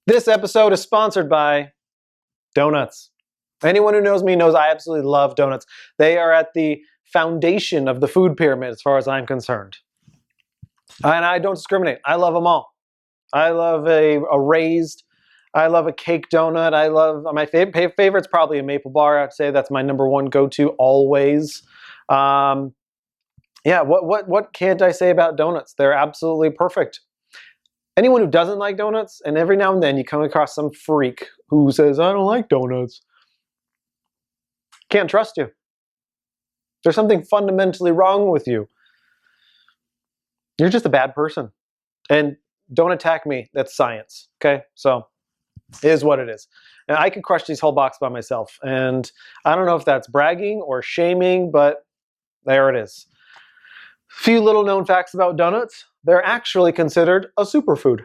This episode is sponsored by donuts. Anyone who knows me knows I absolutely love donuts. They are at the foundation of the food pyramid as far as I'm concerned. And I don't discriminate. I love them all. I love a raised, I love a cake donut. I love, my favorite's probably a maple bar. I'd say that's my number one go-to always. Yeah, what can't I say about donuts? They're absolutely perfect. Anyone who doesn't like donuts, and every now and then you come across some freak who says, I don't like donuts, can't trust you. There's something fundamentally wrong with you. You're just a bad person. And don't attack me. That's science. Okay? So it is what it is. And I could crush these whole box by myself. And I don't know if that's bragging or shaming, but there it is. Few little known facts about donuts. They're actually considered a superfood.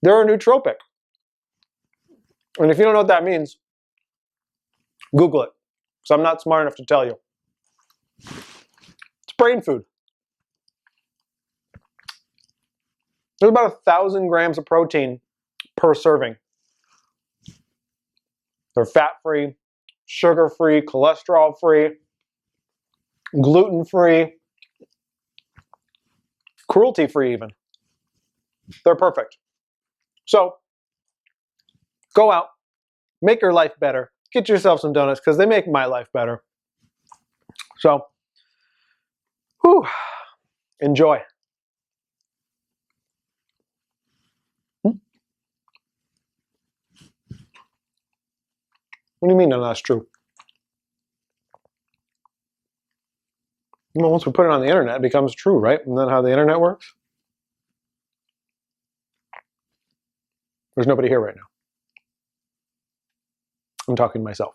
They're a nootropic. And if you don't know what that means, Google it. Because I'm not smart enough to tell you. It's brain food. There's about 1,000 grams of protein per serving. They're fat-free, sugar-free, cholesterol-free, gluten-free, cruelty-free even. They're perfect. So, go out, make your life better, get yourself some donuts because they make my life better. So, enjoy. What do you mean that's true? Well, once we put it on the internet, it becomes true, right? Isn't that how the internet works? There's nobody here right now. I'm talking to myself.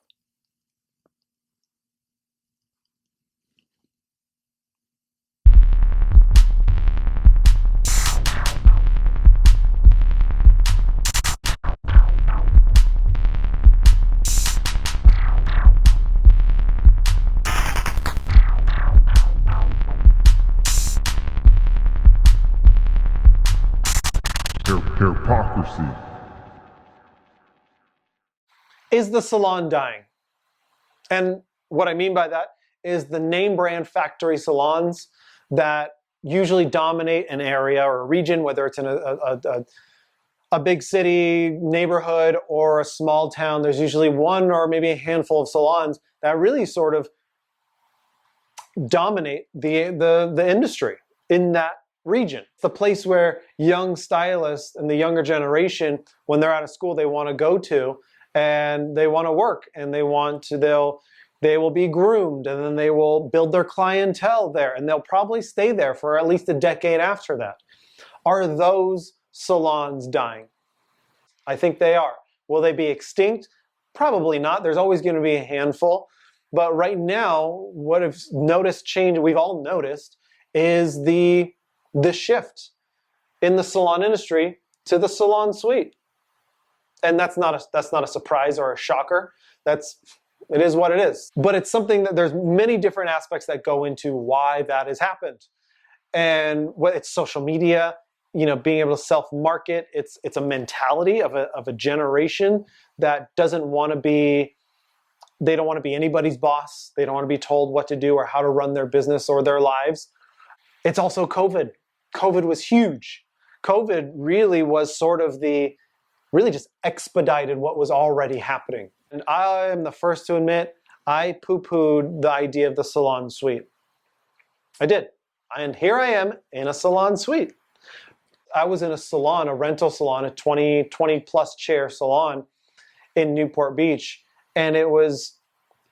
Hypocrisy. Is the salon dying? And what I mean by that is the name brand factory salons that usually dominate an area or a region, whether it's in a big city, neighborhood, or a small town. There's usually one or maybe a handful of salons that really sort of dominate the industry in that region. It's the place where young stylists and the younger generation, when they're out of school, they want to go to, and they want to work, and they will be groomed, and then they will build their clientele there, and they'll probably stay there for at least a decade after that. Are those salons dying? I think they are. Will they be extinct? Probably not. There's always going to be a handful. But right now, what I've noticed change, we've all noticed, is the shift in the salon industry to the salon suite. And that's not a surprise or a shocker. It is what it is. But it's something that there's many different aspects that go into why that has happened. And it's social media, being able to self-market. It's a mentality of a generation that doesn't want to be, they don't want to be anybody's boss. They don't want to be told what to do or how to run their business or their lives. It's also COVID. COVID was huge. COVID really was sort of really just expedited what was already happening. And I am the first to admit, I poo-pooed the idea of the salon suite. I did. And here I am in a salon suite. I was in a salon, a rental salon, a 20 plus chair salon in Newport Beach. And it was,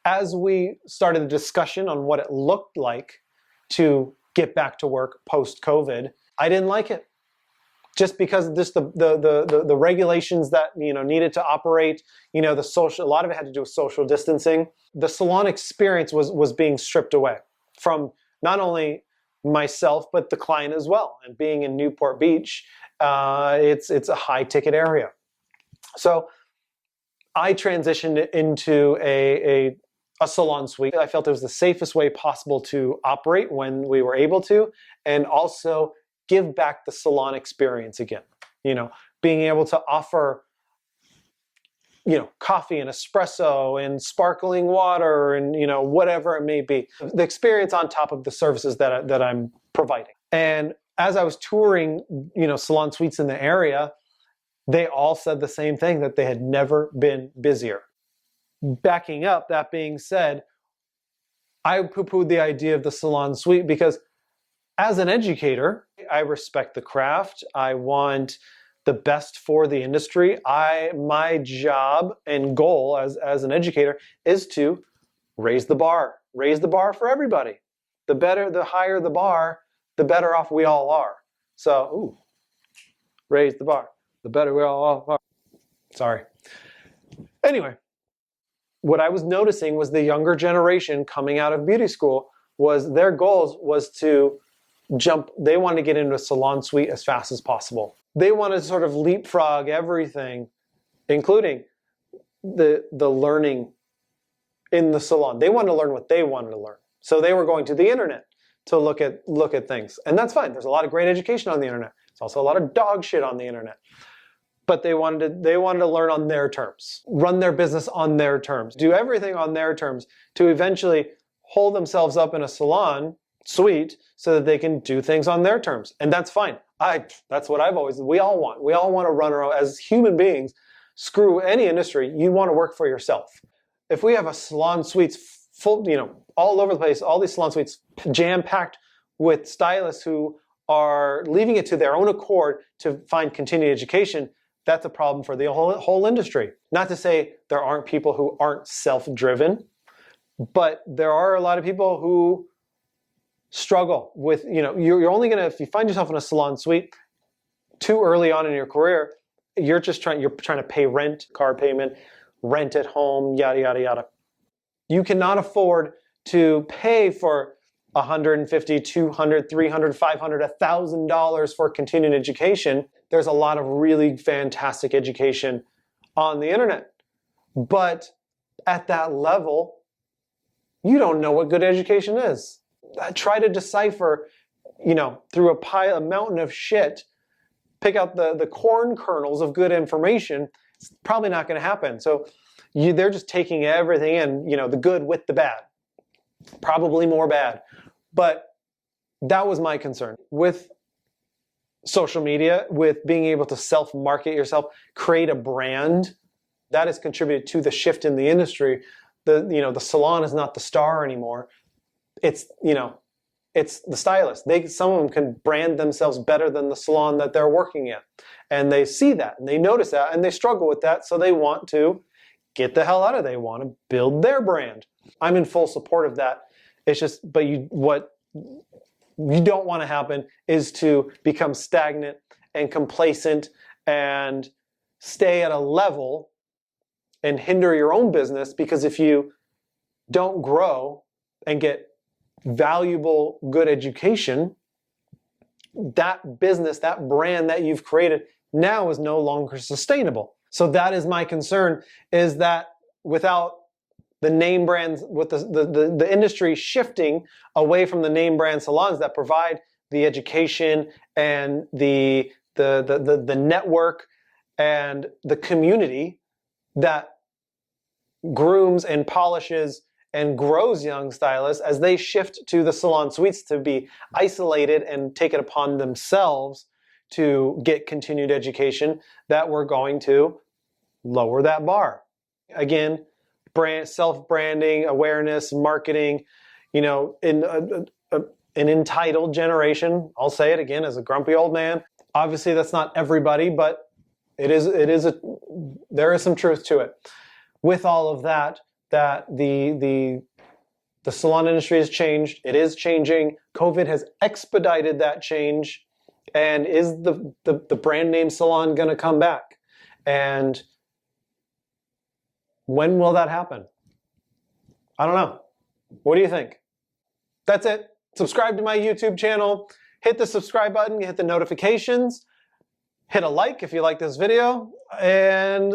as we started the discussion on what it looked like to get back to work post-COVID, I didn't like it. Just because of this, the regulations that needed to operate, the social, a lot of it had to do with social distancing. The salon experience was being stripped away from not only myself but the client as well. And being in Newport Beach, it's a high ticket area. So I transitioned into a salon suite. I felt it was the safest way possible to operate when we were able to, and also give back the salon experience again. Being able to offer coffee and espresso and sparkling water and whatever it may be, the experience on top of the services that I'm providing. And as I was touring salon suites in the area, they all said the same thing, that they had never been busier. Backing up, that being said, I poo-pooed the idea of the salon suite because as an educator, I respect the craft. I want the best for the industry. My job and goal as an educator is to raise the bar for everybody. The higher the bar, the better off we all are. So, raise the bar, the better we all are. Sorry. Anyway, what I was noticing was the younger generation coming out of beauty school their goals was to they wanted to get into a salon suite as fast as possible. They wanted to sort of leapfrog everything, including the learning in the salon. They wanted to learn what they wanted to learn. So they were going to the internet to look at things. And that's fine. There's a lot of great education on the internet. There's also a lot of dog shit on the internet. But they wanted to learn on their terms, run their business on their terms, do everything on their terms to eventually hold themselves up in a salon suite so that they can do things on their terms. And that's fine. That's what we all want. We all want to run our own, as human beings, screw any industry, you want to work for yourself. If we have a salon suites full, all over the place, all these salon suites jam-packed with stylists who are leaving it to their own accord to find continued education, that's a problem for the whole industry. Not to say there aren't people who aren't self-driven, but there are a lot of people who struggle with, you're only going to, if you find yourself in a salon suite too early on in your career, you're trying to pay rent, car payment, rent at home, yada, yada, yada. You cannot afford to pay for $150, $200, $300, $500, $1,000 for continuing education. There's a lot of really fantastic education on the internet. But at that level, you don't know what good education is. Try to decipher, through a mountain of shit, pick out the corn kernels of good information. It's probably not going to happen. So they're just taking everything in, the good with the bad. Probably more bad. But that was my concern. With social media, with being able to self-market yourself, create a brand, that has contributed to the shift in the industry. The salon is not the star anymore. It's the stylist. Some of them can brand themselves better than the salon that they're working at. And they see that and they notice that and they struggle with that. So they want to get the hell out of it. They want to build their brand. I'm in full support of that. It's just, but what you don't want to happen is to become stagnant and complacent and stay at a level and hinder your own business, because if you don't grow and get valuable, good education, that business, that brand that you've created now is no longer sustainable. So that is my concern, is that without the name brands, with the industry shifting away from the name brand salons that provide the education and the network and the community that grooms and polishes and grows young stylists, as they shift to the salon suites to be isolated and take it upon themselves to get continued education, that we're going to lower that bar. Again, self-branding, awareness, marketing, in an entitled generation. I'll say it again as a grumpy old man. Obviously, that's not everybody, but there is some truth to it. With all of that the salon industry has changed. It is changing. COVID has expedited that change. And is the brand name salon going to come back? And when will that happen? I don't know. What do you think? That's it. Subscribe to my YouTube channel. Hit the subscribe button. Hit the notifications. Hit a like if you like this video. And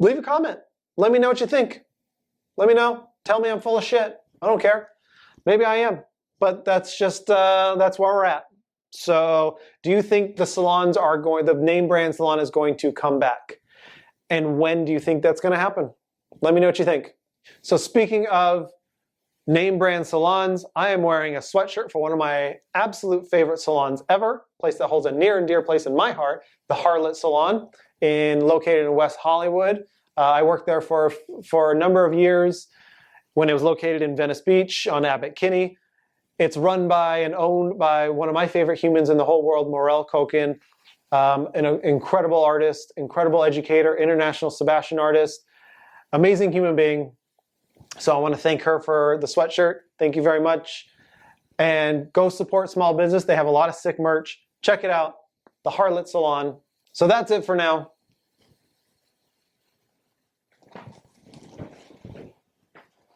leave a comment. Let me know what you think. Let me know. Tell me I'm full of shit. I don't care. Maybe I am. But that's just, that's where we're at. So do you think the name brand salon is going to come back? And when do you think that's going to happen? Let me know what you think. So speaking of name brand salons, I am wearing a sweatshirt for one of my absolute favorite salons ever, a place that holds a near and dear place in my heart, the Harlot Salon, located in West Hollywood. I worked there for a number of years when it was located in Venice Beach on Abbot Kinney. It's run by and owned by one of my favorite humans in the whole world, Morel Kokin, an incredible artist, incredible educator, international Sebastian artist, amazing human being. So I want to thank her for the sweatshirt. Thank you very much. And go support small business. They have a lot of sick merch. Check it out, the Harlot Salon. So that's it for now.